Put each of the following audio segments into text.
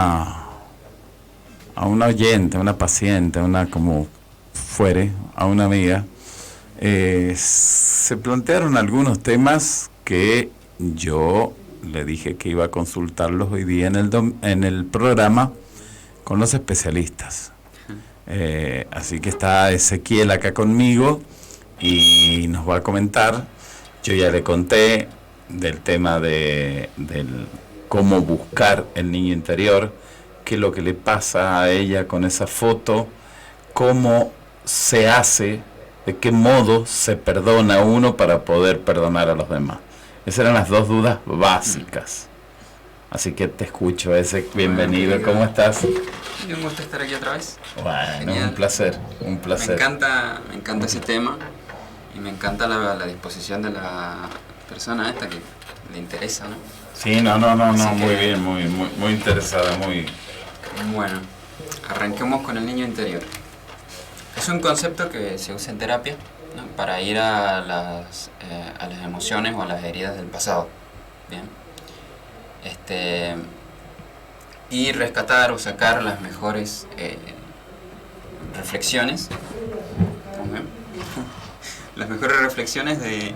a una oyente, a una paciente, a una como fuere, a una amiga, se plantearon algunos temas que yo le dije que iba a consultarlos hoy día en el programa con los especialistas. Así que está Ezequiel acá conmigo y nos va a comentar. Yo ya le conté del tema del cómo buscar el niño interior, qué es lo que le pasa a ella con esa foto, cómo se hace, de qué modo se perdona uno para poder perdonar a los demás. Esas eran las dos dudas básicas. Así que te escucho, ese bienvenido. Bueno, ¿cómo estás? Y un gusto estar aquí otra vez. Bueno, genial. Un placer. Me encanta ese tema y me encanta la disposición de la persona esta que le interesa, ¿no? Sí, no, muy bien, muy interesada, muy... Bueno, arranquemos con el niño interior. Es un concepto que se usa en terapia, ¿no? Para ir a las emociones o a las heridas del pasado. Bien. Y rescatar o sacar las mejores reflexiones. Las mejores reflexiones de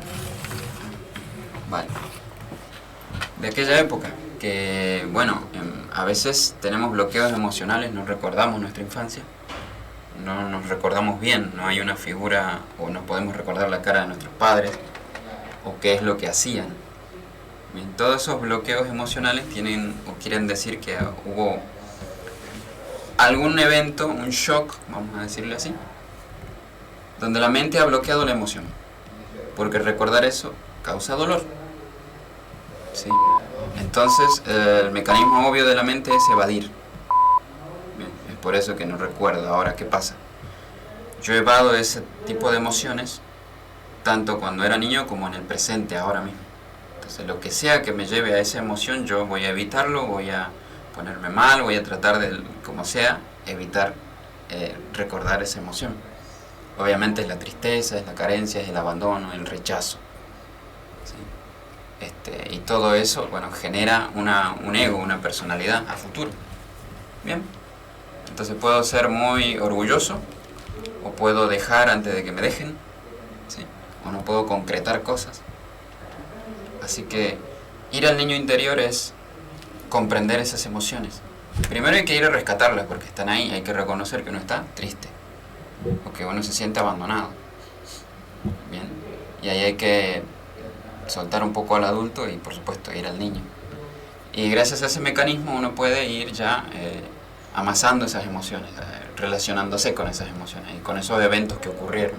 aquella época. Que, bueno, a veces tenemos bloqueos emocionales, no recordamos nuestra infancia, no nos recordamos bien, no hay una figura o no podemos recordar la cara de nuestros padres o qué es lo que hacían. Bien, todos esos bloqueos emocionales tienen o quieren decir que hubo algún evento, un shock, vamos a decirlo así, donde la mente ha bloqueado la emoción, porque recordar eso causa dolor. ¿Sí? Entonces, el mecanismo obvio de la mente es evadir. Bien, es por eso que no recuerdo ahora qué pasa. Yo evado ese tipo de emociones tanto cuando era niño como en el presente, ahora mismo. Entonces, lo que sea que me lleve a esa emoción, yo voy a evitarlo, voy a ponerme mal, voy a tratar de, como sea, evitar recordar esa emoción. Obviamente es la tristeza, es la carencia, es el abandono, el rechazo. ¿Sí? Y todo eso, bueno, genera un ego, una personalidad a futuro. Bien. Entonces puedo ser muy orgulloso, o puedo dejar antes de que me dejen, ¿sí? O no puedo concretar cosas. Así que ir al niño interior es comprender esas emociones. Primero hay que ir a rescatarlas porque están ahí, hay que reconocer que uno está triste, o que uno se siente abandonado. Bien. Y ahí hay que soltar un poco al adulto y por supuesto ir al niño. Y gracias a ese mecanismo uno puede ir ya amasando esas emociones, relacionándose con esas emociones y con esos eventos que ocurrieron.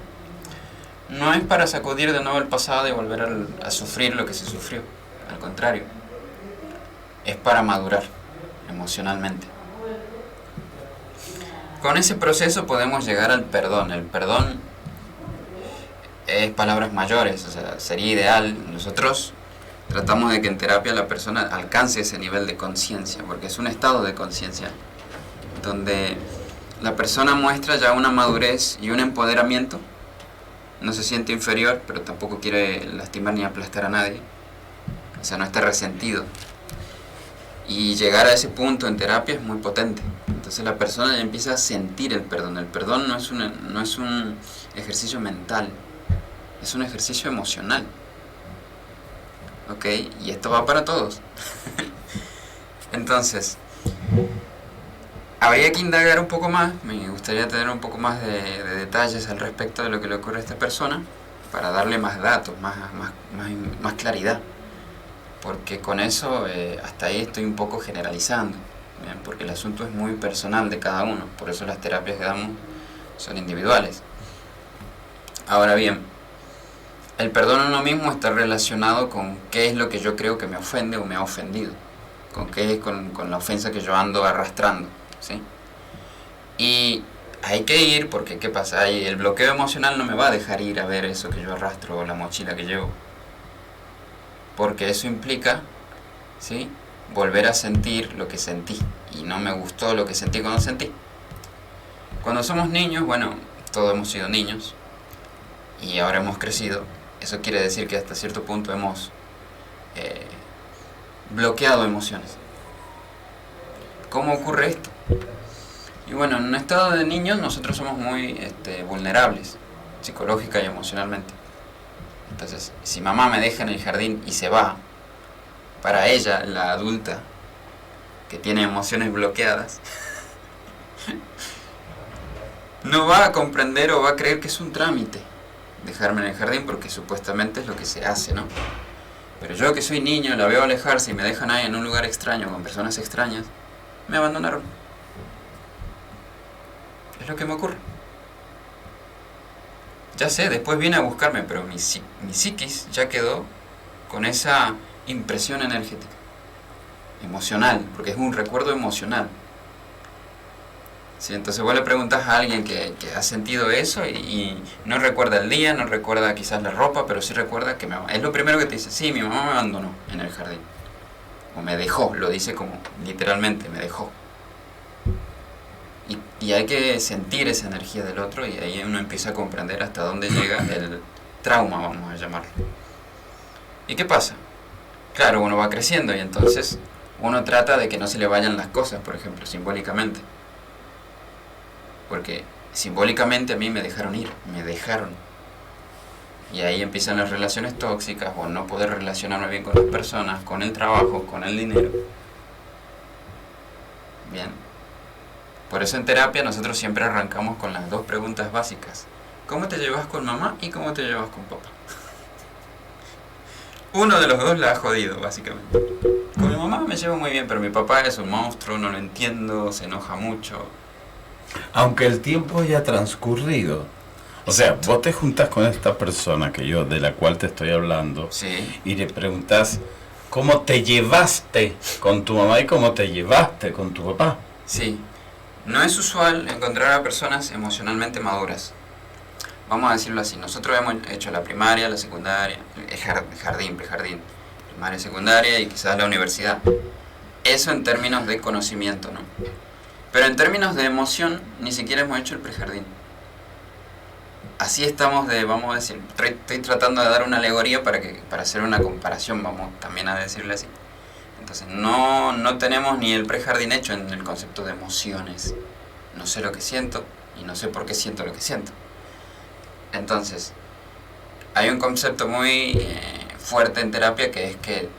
No es para sacudir de nuevo el pasado y volver a sufrir lo que se sufrió, al contrario, es para madurar emocionalmente. Con ese proceso podemos llegar al perdón. El perdón es palabras mayores, o sea, sería ideal. Nosotros tratamos de que en terapia la persona alcance ese nivel de conciencia, porque es un estado de conciencia donde la persona muestra ya una madurez y un empoderamiento, no se siente inferior, pero tampoco quiere lastimar ni aplastar a nadie, o sea, no está resentido. Y llegar a ese punto en terapia es muy potente. Entonces la persona ya empieza a sentir el perdón. El perdón no es un ejercicio mental, es un ejercicio emocional. ¿Ok? Y esto va para todos. Entonces, habría que indagar un poco más. Me gustaría tener un poco más de detalles al respecto de lo que le ocurre a esta persona para darle más datos, más claridad. Porque con eso, hasta ahí estoy un poco generalizando. ¿Bien? Porque el asunto es muy personal de cada uno. Por eso las terapias que damos son individuales. Ahora bien, el perdón en uno mismo está relacionado con qué es lo que yo creo que me ofende o me ha ofendido, con qué es con la ofensa que yo ando arrastrando, ¿sí? Y hay que ir porque, ¿qué pasa? Ahí el bloqueo emocional no me va a dejar ir a ver eso que yo arrastro o la mochila que llevo, porque eso implica, ¿sí?, volver a sentir lo que sentí, y no me gustó lo que sentí cuando sentí. Cuando somos niños, bueno, todos hemos sido niños, y ahora hemos crecido. Eso quiere decir que hasta cierto punto hemos bloqueado emociones. ¿Cómo ocurre esto? Y bueno, en un estado de niños nosotros somos muy vulnerables, psicológica y emocionalmente. Entonces, si mamá me deja en el jardín y se va, para ella, la adulta, que tiene emociones bloqueadas, no va a comprender o va a creer que es un trámite dejarme en el jardín, porque supuestamente es lo que se hace, ¿no? Pero yo, que soy niño, la veo alejarse y me dejan ahí en un lugar extraño con personas extrañas, me abandonaron. Es lo que me ocurre. Ya sé, después viene a buscarme, pero mi psiquis ya quedó con esa impresión energética, emocional, porque es un recuerdo emocional. Sí, entonces vos le preguntas a alguien que ha sentido eso y no recuerda el día, no recuerda quizás la ropa, pero sí recuerda que es lo primero que te dice: sí, mi mamá me abandonó en el jardín, o me dejó, lo dice como literalmente, me dejó. Y hay que sentir esa energía del otro, y ahí uno empieza a comprender hasta dónde llega el trauma, vamos a llamarlo. ¿Y qué pasa? Claro, uno va creciendo y entonces uno trata de que no se le vayan las cosas, por ejemplo, simbólicamente. Porque simbólicamente a mí me dejaron ir, me dejaron. Y ahí empiezan las relaciones tóxicas, o no poder relacionarme bien con las personas, con el trabajo, con el dinero. Bien. Por eso en terapia nosotros siempre arrancamos con las dos preguntas básicas: ¿cómo te llevas con mamá y cómo te llevas con papá? Uno de los dos la ha jodido, básicamente. Con mi mamá me llevo muy bien, pero mi papá es un monstruo, no lo entiendo, se enoja mucho. Aunque el tiempo haya transcurrido. O sea, vos te juntás con esta persona de la cual te estoy hablando, sí, y le preguntás cómo te llevaste con tu mamá y cómo te llevaste con tu papá. Sí. No es usual encontrar a personas emocionalmente maduras. Vamos a decirlo así: nosotros hemos hecho la primaria, la secundaria, el jardín, prejardín, primaria, secundaria y quizás la universidad. Eso en términos de conocimiento, ¿no? Pero en términos de emoción, ni siquiera hemos hecho el prejardín. Así estamos vamos a decir, estoy tratando de dar una alegoría para hacer una comparación, vamos también a decirle así. Entonces no tenemos ni el prejardín hecho en el concepto de emociones. No sé lo que siento y no sé por qué siento lo que siento. Entonces, hay un concepto muy fuerte en terapia, que es que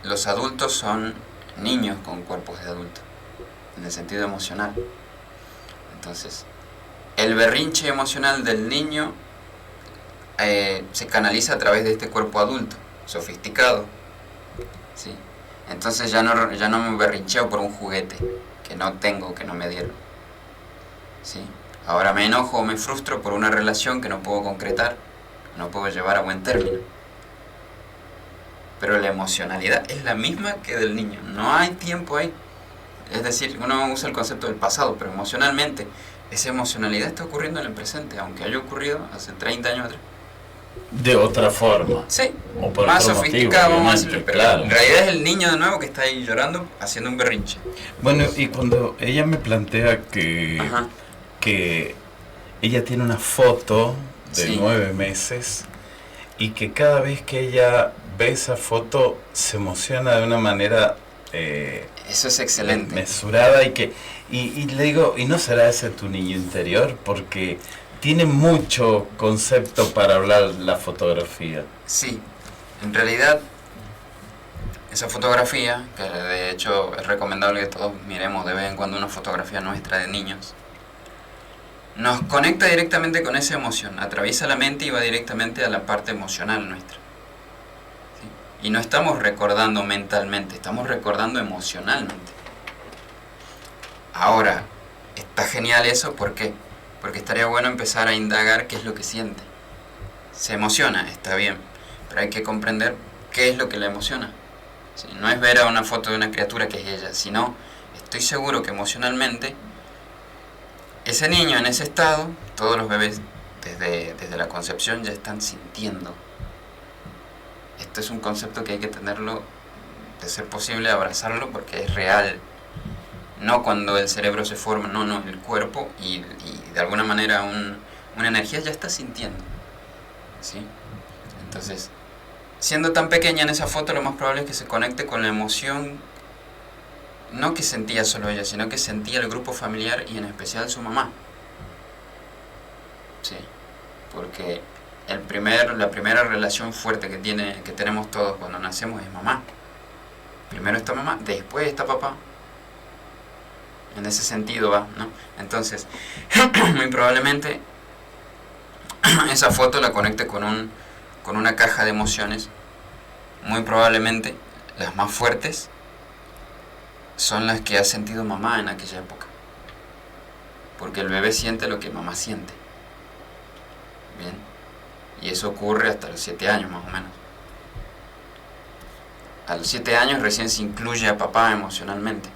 los adultos son niños con cuerpos de adulto, en el sentido emocional. Entonces, el berrinche emocional del niño se canaliza a través de este cuerpo adulto, sofisticado. ¿Sí? Entonces ya no me berrincheo por un juguete que no tengo, que no me dieron. ¿Sí? Ahora me enojo o me frustro por una relación que no puedo concretar, no puedo llevar a buen término. Pero la emocionalidad es la misma que del niño, no hay tiempo ahí. Es decir, uno usa el concepto del pasado, pero emocionalmente esa emocionalidad está ocurriendo en el presente, aunque haya ocurrido hace 30 años atrás. De otra forma. Sí, o por más otro sofisticado, motivo, vamos a decirlo, pero claro. en realidad es el niño de nuevo que está ahí llorando, haciendo un berrinche. Bueno, y cuando ella me plantea que ella tiene una foto de Sí. 9 meses y que cada vez que ella ve esa foto se emociona de una manera Eso es excelente. mesurada, y le digo, ¿y no será ese tu niño interior? Porque tiene mucho concepto para hablar la fotografía. Sí, en realidad esa fotografía, que de hecho es recomendable que todos miremos de vez en cuando una fotografía nuestra de niños, nos conecta directamente con esa emoción, atraviesa la mente y va directamente a la parte emocional nuestra. ¿Sí? Y no estamos recordando mentalmente, estamos recordando emocionalmente. Ahora, está genial eso, ¿por qué? Porque estaría bueno empezar a indagar qué es lo que siente. Se emociona, está bien, pero hay que comprender qué es lo que la emociona. ¿Sí? No es ver a una foto de una criatura que es ella, sino estoy seguro que emocionalmente ese niño en ese estado, todos los bebés desde la concepción ya están sintiendo. Esto es un concepto que hay que tenerlo, de ser posible abrazarlo, porque es real. No cuando el cerebro se forma, no, el cuerpo y de alguna manera una energía ya está sintiendo. ¿Sí? Entonces, siendo tan pequeña en esa foto, lo más probable es que se conecte con la emoción no que sentía solo ella, sino que sentía el grupo familiar y en especial su mamá. Sí, porque la primera relación fuerte que tenemos todos cuando nacemos es mamá. Primero está mamá, después está papá. En ese sentido va, ¿no? Entonces, muy probablemente esa foto la conecte con una caja de emociones. Muy probablemente las más fuertes son las que ha sentido mamá en aquella época. Porque el bebé siente lo que mamá siente. Bien. Y eso ocurre hasta los 7 años más o menos. A los 7 años recién se incluye a papá emocionalmente.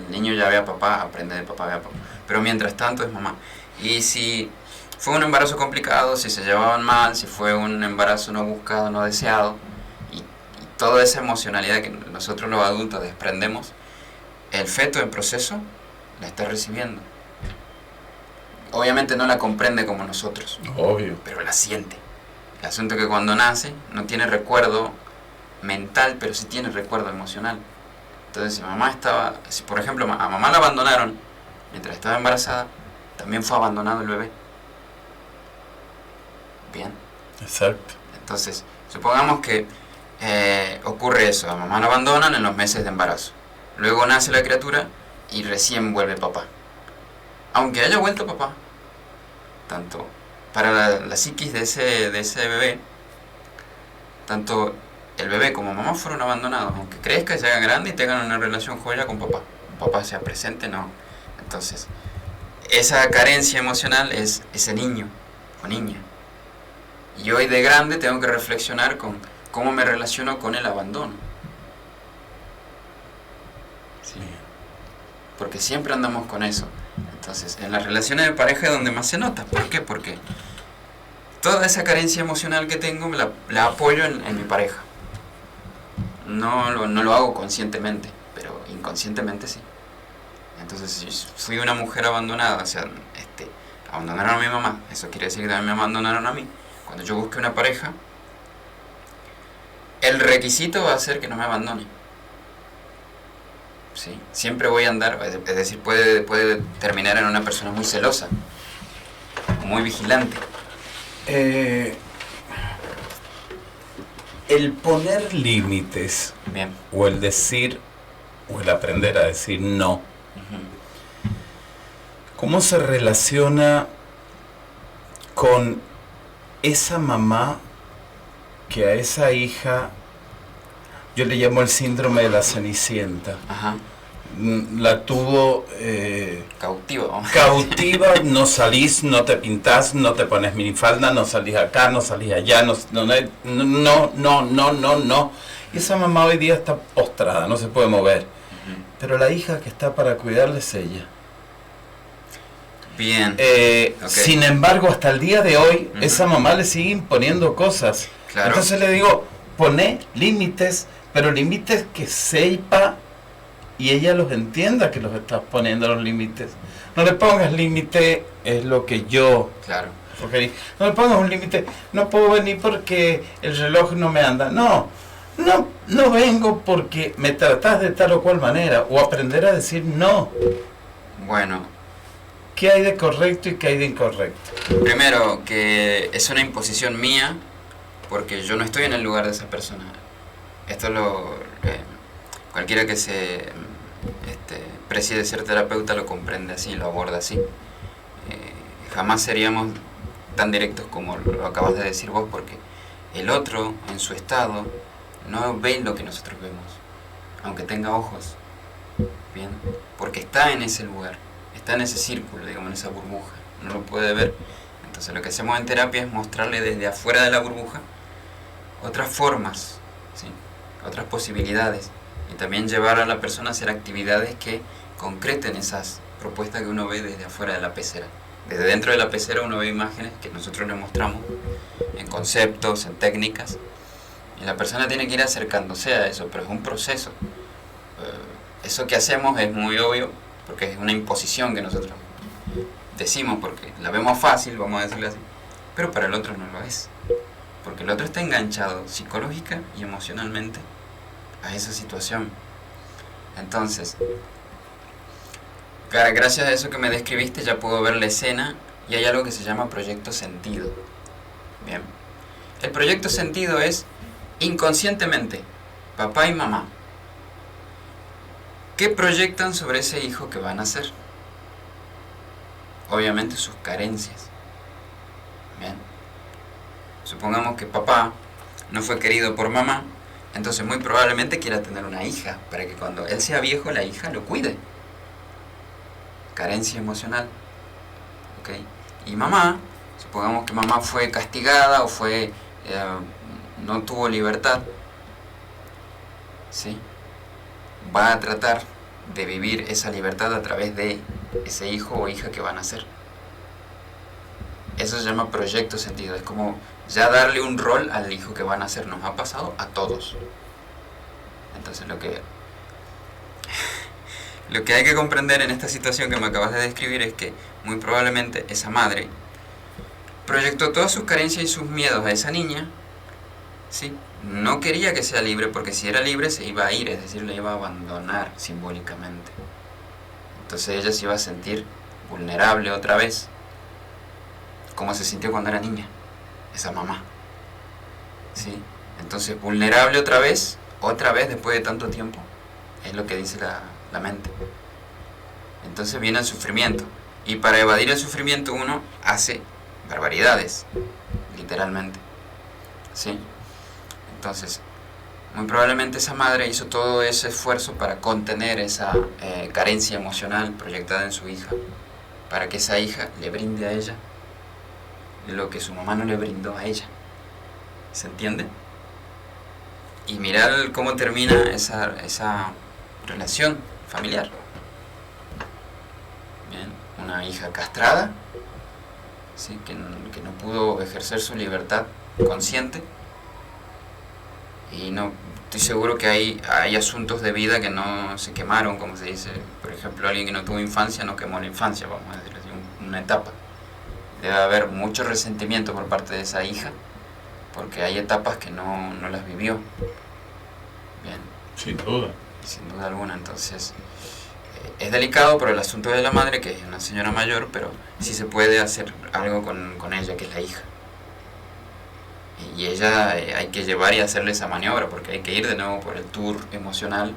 El niño ya ve a papá, aprende de papá, ve a papá. Pero mientras tanto es mamá. Y si fue un embarazo complicado, si se llevaban mal, si fue un embarazo no buscado, no deseado, y toda esa emocionalidad que nosotros los adultos desprendemos, el feto en proceso la está recibiendo. Obviamente no la comprende como nosotros. Obvio. Pero la siente. El asunto es que cuando nace no tiene recuerdo mental, pero sí tiene recuerdo emocional. Entonces si por ejemplo a mamá la abandonaron mientras estaba embarazada, también fue abandonado el bebé. Bien. Exacto. Entonces, supongamos que ocurre eso, a mamá la abandonan en los meses de embarazo. Luego nace la criatura y recién vuelve papá. Aunque haya vuelto papá, tanto para la psiquis de ese bebé, tanto el bebé como mamá fueron abandonados, aunque crezca y se haga grande y tengan una relación joya con papá. Papá sea presente, no. Entonces, esa carencia emocional es ese niño o niña. Y hoy de grande tengo que reflexionar con cómo me relaciono con el abandono. Sí. Porque siempre andamos con eso. Entonces, en las relaciones de pareja es donde más se nota. ¿Por qué? Porque toda esa carencia emocional que tengo la apoyo en mi pareja. No lo hago conscientemente, pero inconscientemente sí. Entonces, si fui una mujer abandonada, o sea, abandonaron a mi mamá, eso quiere decir que también me abandonaron a mí. Cuando yo busque una pareja, el requisito va a ser que no me abandone. ¿Sí? Siempre voy a andar, es decir, puede terminar en una persona muy celosa, muy vigilante. El poner límites, bien, o el decir, o el aprender a decir no, ¿cómo se relaciona con esa mamá que a esa hija, yo le llamo el síndrome de la Cenicienta? Ajá. La tuvo cautiva, no salís, no te pintás, no te pones minifalda, no salís acá, no salís allá, no. Y esa mamá hoy día está postrada, no se puede mover. Pero la hija que está para cuidarle es ella. Bien. Okay. Sin embargo, hasta el día de hoy, esa mamá le sigue imponiendo cosas. Claro. Entonces le digo, poné límites, pero límites que sepa y ella los entienda que los estás poniendo los límites. No le pongas límite, es lo que yo... Claro. Porque no le pongas un límite, no puedo venir porque el reloj no me anda. No vengo porque me tratás de tal o cual manera. O aprender a decir no. Bueno. ¿Qué hay de correcto y qué hay de incorrecto? Primero, que es una imposición mía, porque yo no estoy en el lugar de esa persona. Esto cualquiera que se preside ser terapeuta lo comprende así, lo aborda así. Jamás seríamos tan directos como lo acabas de decir vos, porque el otro, en su estado, no ve lo que nosotros vemos, aunque tenga ojos, ¿bien? Porque está en ese lugar, está en ese círculo, digamos, en esa burbuja, no lo puede ver. Entonces lo que hacemos en terapia es mostrarle desde afuera de la burbuja otras formas, ¿sí? Otras posibilidades, y también llevar a la persona a hacer actividades que concreten esas propuestas que uno ve desde afuera de la pecera. Desde dentro de la pecera uno ve imágenes que nosotros le mostramos en conceptos, en técnicas, y la persona tiene que ir acercándose a eso, pero es un proceso. Eso que hacemos es muy obvio, porque es una imposición que nosotros decimos, porque la vemos fácil, vamos a decirlo así, pero para el otro no lo es, porque el otro está enganchado psicológica y emocionalmente a esa situación. Entonces, gracias a eso que me describiste ya puedo ver la escena y hay algo que se llama proyecto sentido. Bien. El proyecto sentido es inconscientemente, papá y mamá, ¿qué proyectan sobre ese hijo que van a ser? Obviamente sus carencias. Bien. Supongamos que papá no fue querido por mamá, entonces muy probablemente quiera tener una hija, para que cuando él sea viejo la hija lo cuide. Carencia emocional. ¿Ok? Y mamá, supongamos que mamá fue castigada o no tuvo libertad, ¿sí? Va a tratar de vivir esa libertad a través de ese hijo o hija que van a ser. Eso se llama proyecto sentido. Es como ya darle un rol al hijo que van a ser. Nos ha pasado a todos. Entonces lo que hay que comprender en esta situación que me acabas de describir es que muy probablemente esa madre proyectó todas sus carencias y sus miedos a esa niña, ¿sí? No quería que sea libre, porque si era libre se iba a ir, es decir, la iba a abandonar simbólicamente. Entonces ella se iba a sentir vulnerable otra vez, como se sintió cuando era niña, esa mamá, ¿sí? Entonces vulnerable otra vez después de tanto tiempo, es lo que dice la mente. Entonces viene el sufrimiento, y para evadir el sufrimiento uno hace barbaridades, literalmente, ¿sí? Entonces, muy probablemente esa madre hizo todo ese esfuerzo para contener esa carencia emocional proyectada en su hija, para que esa hija le brinde a ella lo que su mamá no le brindó a ella. ¿Se entiende? Y mirar cómo termina esa relación familiar. Bien, una hija castrada, ¿sí? que no pudo ejercer su libertad consciente, y no estoy seguro que hay asuntos de vida que no se quemaron, como se dice. Por ejemplo, alguien que no tuvo infancia no quemó la infancia, vamos a decir así, una etapa. Debe haber mucho resentimiento por parte de esa hija, porque hay etapas que no las vivió. Bien. Sin duda. Sin duda alguna. Entonces es delicado por el asunto de la madre, que es una señora mayor, pero sí se puede hacer algo con ella, que es la hija. Y ella hay que llevar y hacerle esa maniobra, porque hay que ir de nuevo por el tour emocional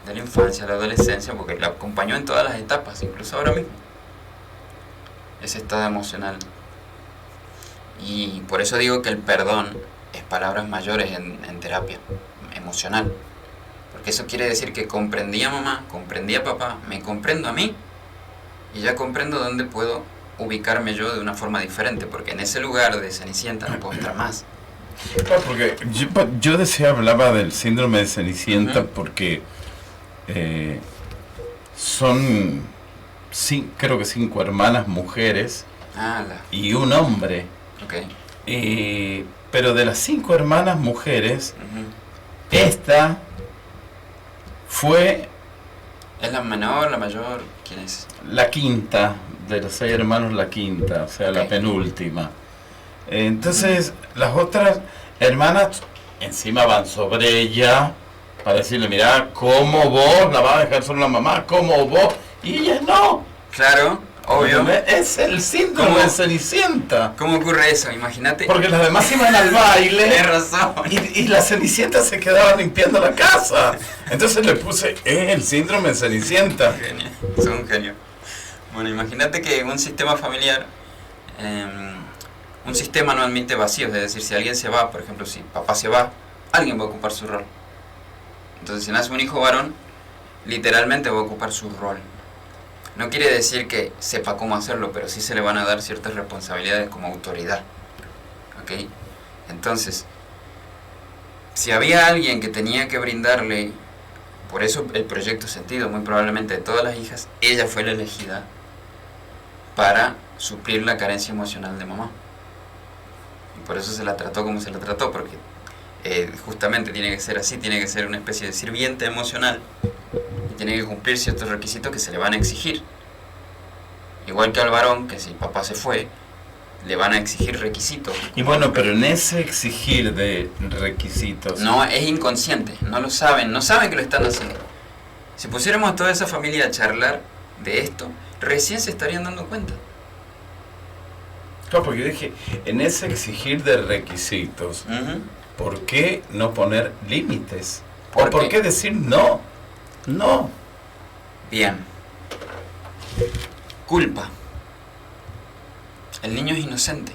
de la infancia a la adolescencia, porque la acompañó en todas las etapas, incluso ahora mismo, ese estado emocional. Y por eso digo que el perdón es palabras mayores en terapia emocional, porque eso quiere decir que comprendí a mamá, comprendí a papá, me comprendo a mí, y ya comprendo dónde puedo ubicarme yo de una forma diferente, porque en ese lugar de Cenicienta no puedo estar más. Porque yo hablaba del síndrome de Cenicienta, porque son creo que 5 hermanas mujeres y un hombre. Okay. Pero de las 5 hermanas mujeres, esta fue... ¿Es la menor, la mayor? ¿Quién es? La quinta, de los 6 hermanos, la quinta, o sea, la penúltima. Entonces, las otras hermanas encima van sobre ella para decirle, mira, ¿cómo vos la vas a dejar solo la mamá? ¿Cómo vos? Y ella no. Claro, obvio. Es el síndrome de Cenicienta. ¿Cómo ocurre eso? Imagínate. Porque las demás iban al baile. Tienes razón. Y la Cenicienta se quedaba limpiando la casa. Entonces le puse, el síndrome de Cenicienta. Genio. Son un genio. Bueno, imagínate que en un sistema familiar, un sistema no admite vacíos. Es decir, si alguien se va, por ejemplo, si papá se va, alguien va a ocupar su rol. Entonces, si nace un hijo varón, literalmente va a ocupar su rol. No quiere decir que sepa cómo hacerlo, pero sí se le van a dar ciertas responsabilidades como autoridad. ¿Ok? Entonces, si había alguien que tenía que brindarle, por eso el proyecto sentido, muy probablemente de todas las hijas, ella fue la elegida para suplir la carencia emocional de mamá. Y por eso se la trató como se la trató, porque justamente tiene que ser así, tiene que ser una especie de sirviente emocional, y tiene que cumplir ciertos requisitos que se le van a exigir. Igual que al varón, que si papá se fue, le van a exigir requisitos. Y bueno, pero en ese exigir de requisitos... No, es inconsciente, no lo saben, no saben que lo están haciendo. Si pusiéramos a toda esa familia a charlar de esto, recién se estarían dando cuenta. Claro, porque yo dije, en ese exigir de requisitos, ¿por qué no poner límites? ¿O por qué decir no? No. Bien. Culpa. El niño es inocente.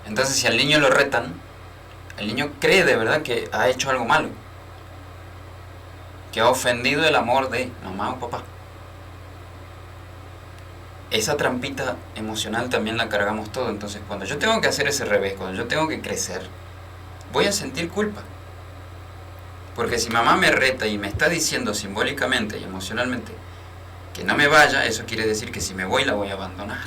Entonces, si al niño lo retan, el niño cree de verdad que ha hecho algo malo, que ha ofendido el amor de mamá o papá. Esa trampita emocional también la cargamos todo. Entonces, cuando yo tengo que hacer ese revés, cuando yo tengo que crecer, voy a sentir culpa. Porque si mamá me reta y me está diciendo simbólicamente y emocionalmente que no me vaya, eso quiere decir que si me voy la voy a abandonar.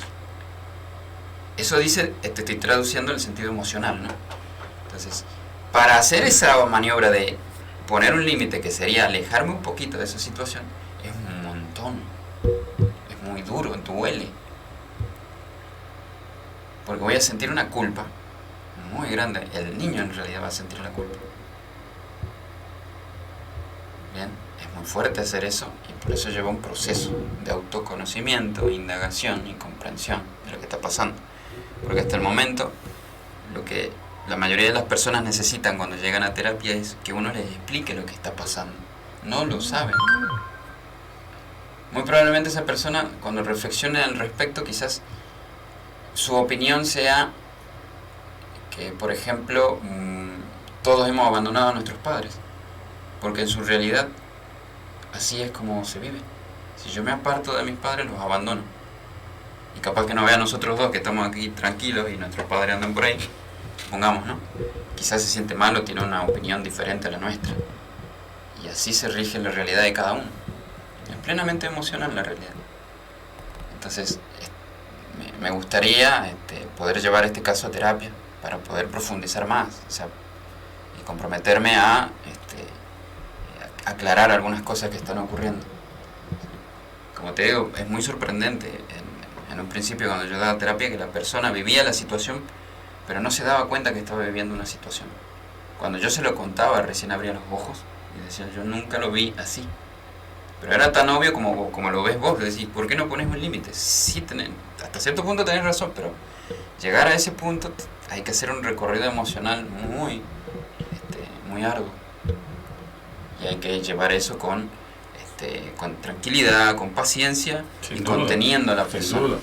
Eso dice, te estoy traduciendo el sentido emocional, ¿no? Entonces, para hacer esa maniobra de poner un límite, que sería alejarme un poquito de esa situación, es un montón. Es muy duro, duele. Porque voy a sentir una culpa muy grande. El niño en realidad va a sentir la culpa. Bien, es muy fuerte hacer eso y por eso lleva un proceso de autoconocimiento, indagación y comprensión de lo que está pasando. Porque hasta el momento, lo que la mayoría de las personas necesitan cuando llegan a terapia es que uno les explique lo que está pasando. No lo saben. Muy probablemente esa persona, cuando reflexione al respecto, quizás su opinión sea que, por ejemplo, todos hemos abandonado a nuestros padres. Porque en su realidad, así es como se vive. Si yo me aparto de mis padres, los abandono. Y capaz que no vean nosotros dos que estamos aquí tranquilos y nuestros padres andan por ahí, pongamos, ¿no? Quizás se siente mal o tiene una opinión diferente a la nuestra. Y así se rige la realidad de cada uno. Es plenamente emocional la realidad. Entonces, me gustaría poder llevar este caso a terapia para poder profundizar más, o sea, y comprometerme a aclarar algunas cosas que están ocurriendo. Como te digo, es muy sorprendente en un principio cuando yo daba terapia que la persona vivía la situación pero no se daba cuenta que estaba viviendo una situación. Cuando yo se lo contaba recién abría los ojos y decía, yo nunca lo vi así, pero era tan obvio como lo ves vos. Le decís, ¿por qué no pones un límite? Sí, hasta cierto punto tenés razón, pero llegar a ese punto hay que hacer un recorrido emocional muy arduo. Y hay que llevar eso con tranquilidad, con paciencia y conteniendo a la persona.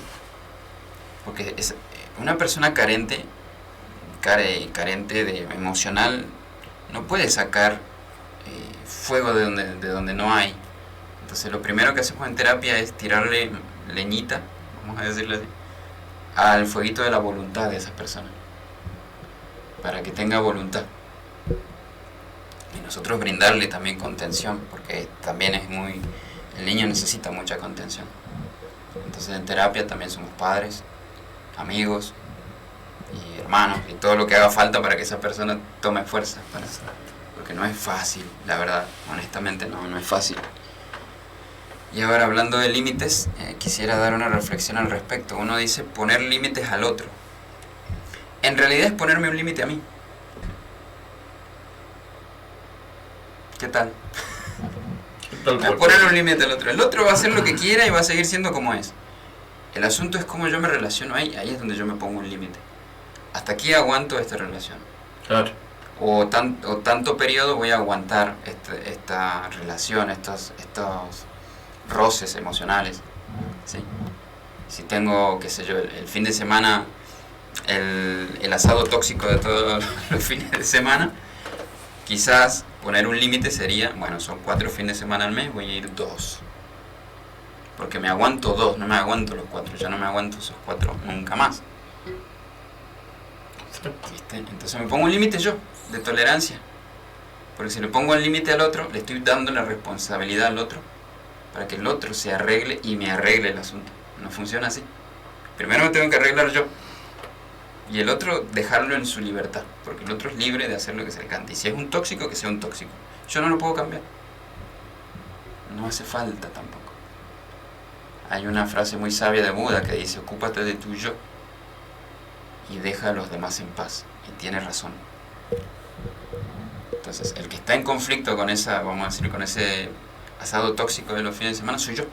Porque una persona carente de emocional no puede sacar fuego de donde no hay. Entonces lo primero que hacemos en terapia es tirarle leñita, vamos a decirlo así, al fueguito de la voluntad de esa persona, para que tenga voluntad. Y nosotros brindarle también contención, porque también el niño necesita mucha contención. Entonces en terapia también somos padres, amigos y hermanos y todo lo que haga falta para que esa persona tome fuerza, porque no es fácil, la verdad, honestamente no es fácil. Y ahora, hablando de límites, quisiera dar una reflexión al respecto. Uno dice poner límites al otro. En realidad es ponerme un límite a mí. ¿Qué tal? Voy a poner un límite al otro. El otro va a hacer lo que quiera y va a seguir siendo como es. El asunto es cómo yo me relaciono ahí. Ahí es donde yo me pongo un límite. Hasta aquí aguanto esta relación. Claro. O tanto periodo voy a aguantar esta relación, estos roces emocionales. ¿Sí? Si tengo, qué sé yo, el fin de semana, el asado tóxico de todos los fines de semana, quizás poner un límite sería, bueno, son 4 fines de semana al mes, voy a ir 2. Porque me aguanto 2, no me aguanto los 4, ya no me aguanto esos 4 nunca más. ¿Viste? Entonces me pongo un límite yo, de tolerancia. Porque si le pongo el límite al otro, le estoy dando la responsabilidad al otro para que el otro se arregle y me arregle el asunto. No funciona así. Primero me tengo que arreglar yo. Y el otro dejarlo en su libertad, porque el otro es libre de hacer lo que se le cante. Y si es un tóxico, que sea un tóxico. Yo no lo puedo cambiar. No hace falta tampoco. Hay una frase muy sabia de Buda que dice, ocúpate de tu yo y deja a los demás en paz. Y tiene razón. Entonces, el que está en conflicto con esa, vamos a decir, con ese asado tóxico de los fines de semana soy yo.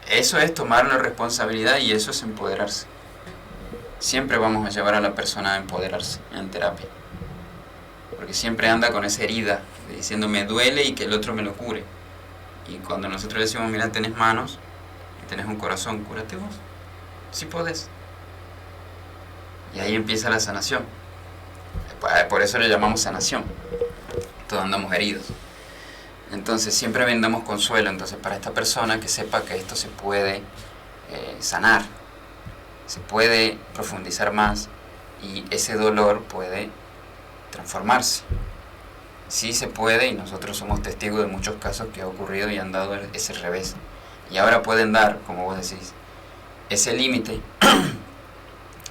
Eso es tomar la responsabilidad y eso es empoderarse. Siempre vamos a llevar a la persona a empoderarse en terapia. Porque siempre anda con esa herida, diciendo me duele y que el otro me lo cure. Y cuando nosotros le decimos, mira, tenés manos y tenés un corazón, cúrate vos. Sí podés. Y ahí empieza la sanación. Por eso le llamamos sanación. Todos andamos heridos. Entonces siempre brindamos consuelo. Entonces para esta persona que sepa que esto se puede sanar, se puede profundizar más y ese dolor puede transformarse. Sí se puede, y nosotros somos testigos de muchos casos que ha ocurrido y han dado ese revés. Y ahora pueden dar, como vos decís, ese límite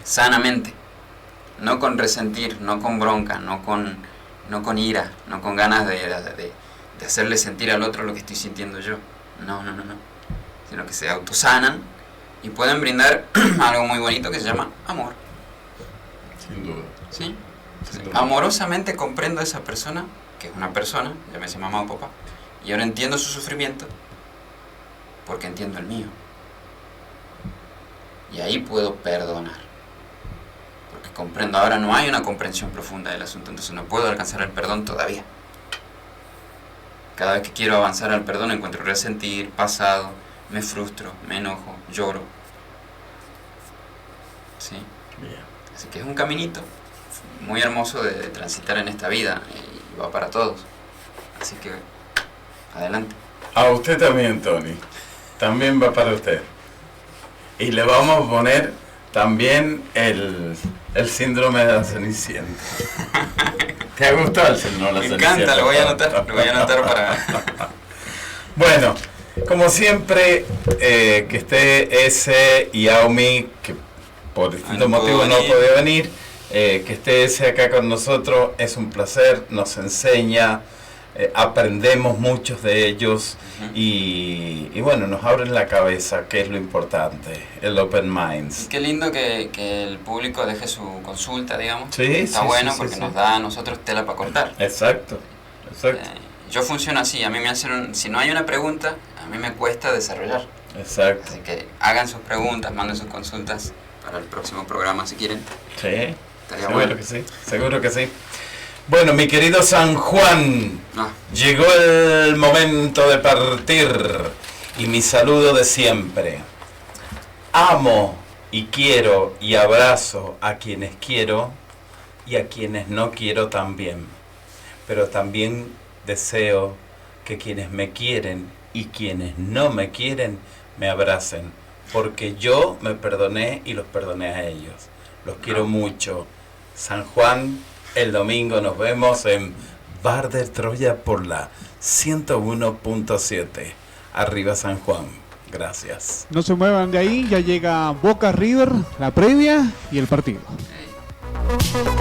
sanamente, no con resentir, no con bronca, no con ira, no con ganas de hacerle sentir al otro lo que estoy sintiendo yo. No. Sino que se autosanan y pueden brindar algo muy bonito que se llama amor. Sin duda. ¿Sí? Amorosamente comprendo a esa persona, que es una persona, llámese mamá o papá, y ahora entiendo su sufrimiento porque entiendo el mío. Y ahí puedo perdonar. Porque comprendo, ahora no hay una comprensión profunda del asunto, entonces no puedo alcanzar el perdón todavía. Cada vez que quiero avanzar al perdón encuentro resentir, pasado, me frustro, me enojo, lloro. ¿Sí? Bien. Así que es un caminito muy hermoso de transitar en esta vida y va para todos. Así que, adelante. A usted también, Tony. También va para usted. Y le vamos a poner también el síndrome de la Cenicienta. ¿Te ha gustado el síndrome de la Cenicienta? Me encanta, lo voy a anotar para... Bueno, como siempre, que esté ese y Aumi, que por distintos motivos no podía venir, que esté ese acá con nosotros, es un placer, nos enseña, aprendemos muchos de ellos y bueno, nos abren la cabeza, que es lo importante, el open minds. Qué lindo que el público deje su consulta, digamos. Sí, está bueno porque nos da a nosotros tela para cortar. Exacto. Yo funciono así, a mí me hacen si no hay una pregunta, a mí me cuesta desarrollar. Exacto. Así que hagan sus preguntas, manden sus consultas para el próximo programa si quieren. Sí, seguro bueno. Que sí, seguro que sí. Bueno, mi querido San Juan, llegó el momento de partir y mi saludo de siempre. Amo y quiero y abrazo a quienes quiero y a quienes no quiero también. Pero también deseo que quienes me quieren y quienes no me quieren me abracen, porque yo me perdoné y los perdoné a ellos. Los quiero mucho. San Juan, el domingo nos vemos en Bar de Troya por la 101.7. Arriba San Juan. Gracias. No se muevan de ahí, ya llega Boca River, la previa y el partido. Hey.